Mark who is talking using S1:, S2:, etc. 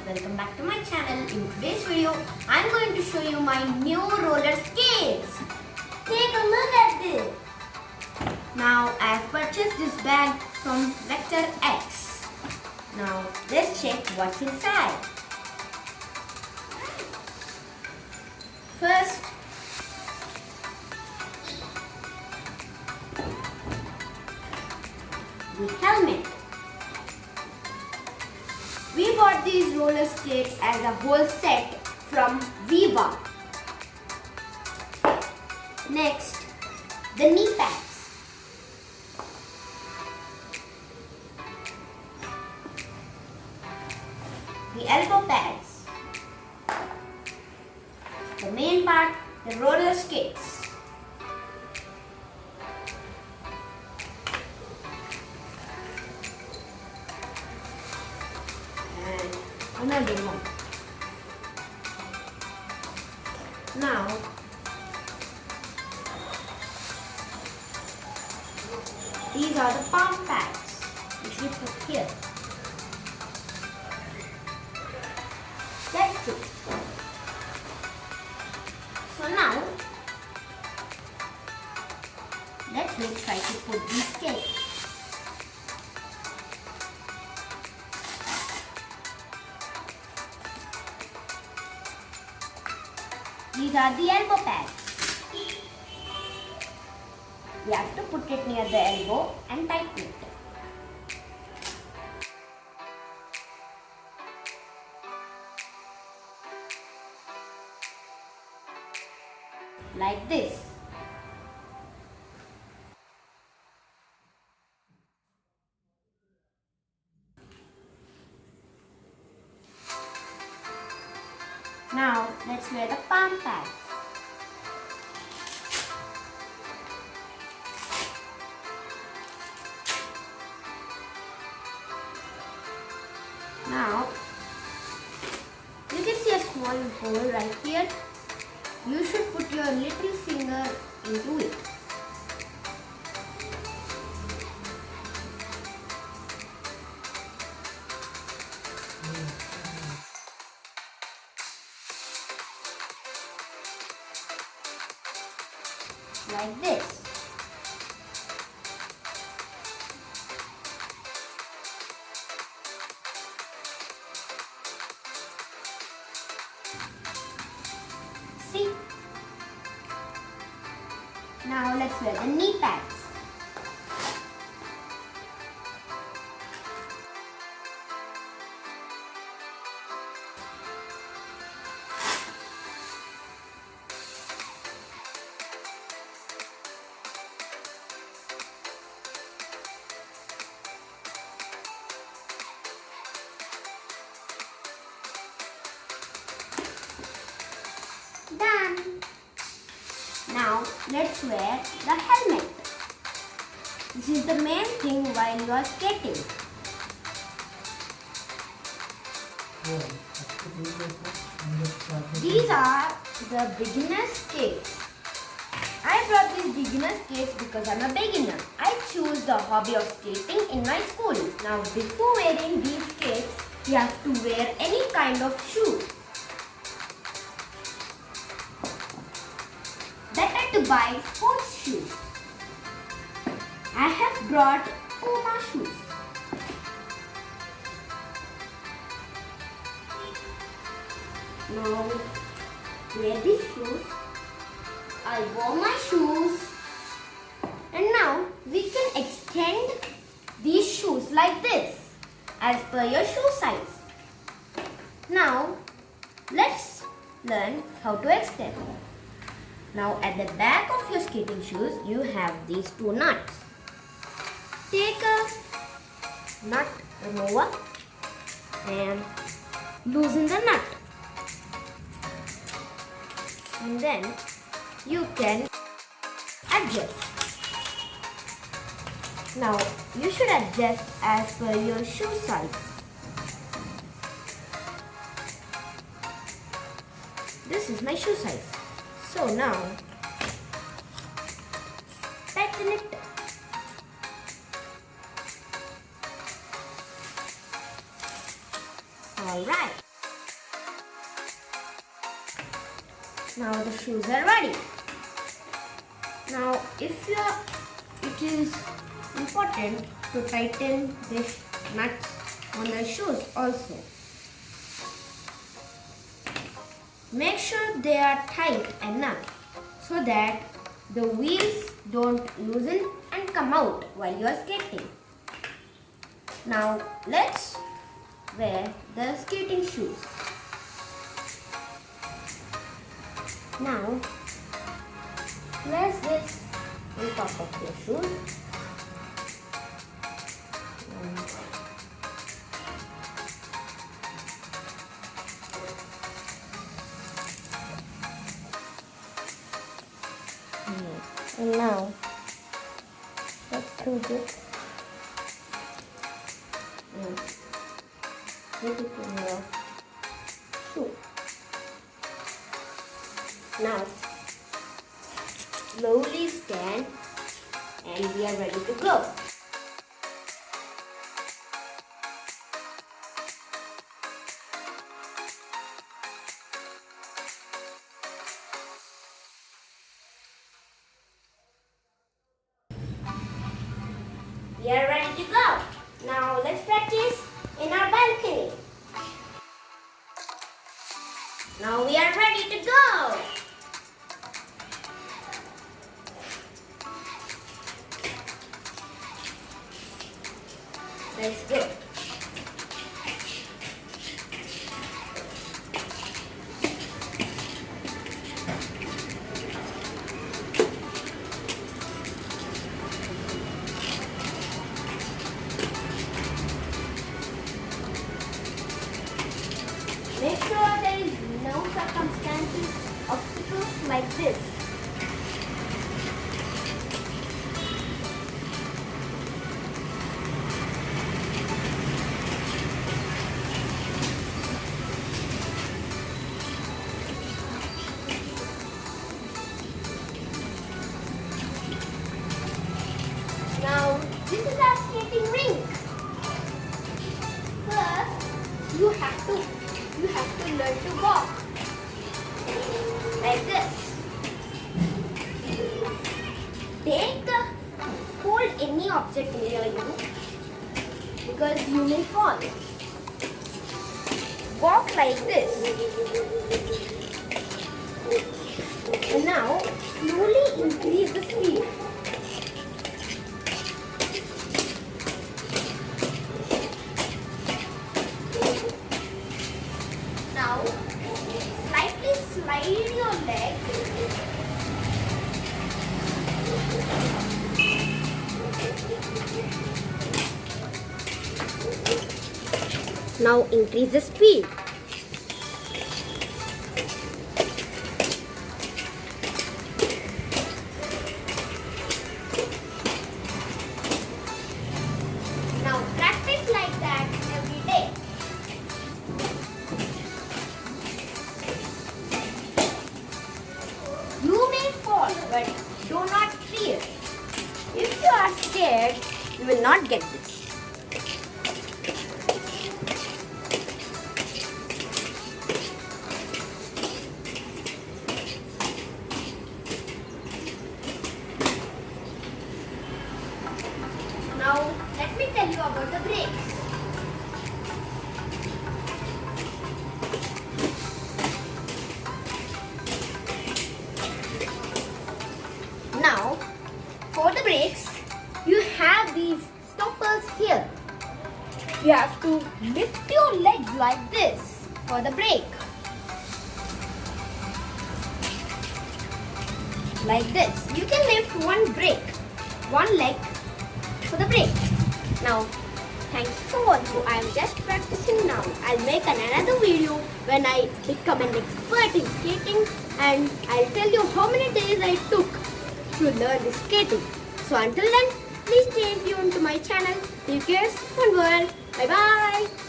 S1: welcome back to my channel. In today's video, I'm going to show you my new roller skates. Take a look at this. Now I have purchased this bag from Vector X. Now let's check what's inside. First, the helmet. We bought these roller skates as a whole set from Viva. Next, the knee pads. The elbow pads. The main part, the roller skates. Another one. Now, these are the palm pads which we put here. That's it. So now, let me try to put these skates. These are the elbow pads. You have to put it near the elbow and tighten it. Like this. Now, let's wear the palm pads. Now, you can see a small hole right here. You should put your little finger into it. Like this. See? Now let's wear the knee pads. Done. Now let's wear the helmet. This is the main thing while you are skating. These are the beginner skates. I brought these beginner skates because I'm a beginner. I choose the hobby of skating in my school. Now before wearing these skates, you have to wear any kind of shoes. Better to buy sports shoes. I have brought Puma shoes. Now, wear these shoes. I wore my shoes. And now, we can extend these shoes like this as per your shoe size. Now, let's learn how to extend. Now at the back of your skating shoes, you have these two nuts. Take a nut remover and loosen the nut. And then you can adjust. Now you should adjust as per your shoe size. This is my shoe size. So now, tighten it. Alright. Now the shoes are ready. Now it is important to tighten this nuts on the shoes also. Make sure they are tight enough so that the wheels don't loosen and come out while you are skating. Now let's wear the skating shoes. Now place this on top of your shoes. And now let's do this. Put it in your shoe. Now slowly stand and we are ready to go. We are ready to go. Now let's practice in our balcony. Now we are ready to go. Let's go. Make sure there is no circumstances, obstacles like this. Now, this is our skating rink. First, you have to learn to walk like this. Hold any object near you because you may fall. Walk like this. And now slowly increase the speed. Now slightly slide your leg. Now increase the speed. Now practice like that every day. You may fall, but do not fear. If you are scared, you will not get this. Now, let me tell you about the brakes. Now, for the brakes, you have these stoppers here. You have to lift your legs like this for the brake. Like this. You can lift one leg for the brake. Now, thanks for watching. I am just practicing now. I'll make another video when I become an expert in skating, and I'll tell you how many days I took to learn the skating. So until then, please stay tuned to my channel. Take care, fun world. Bye bye.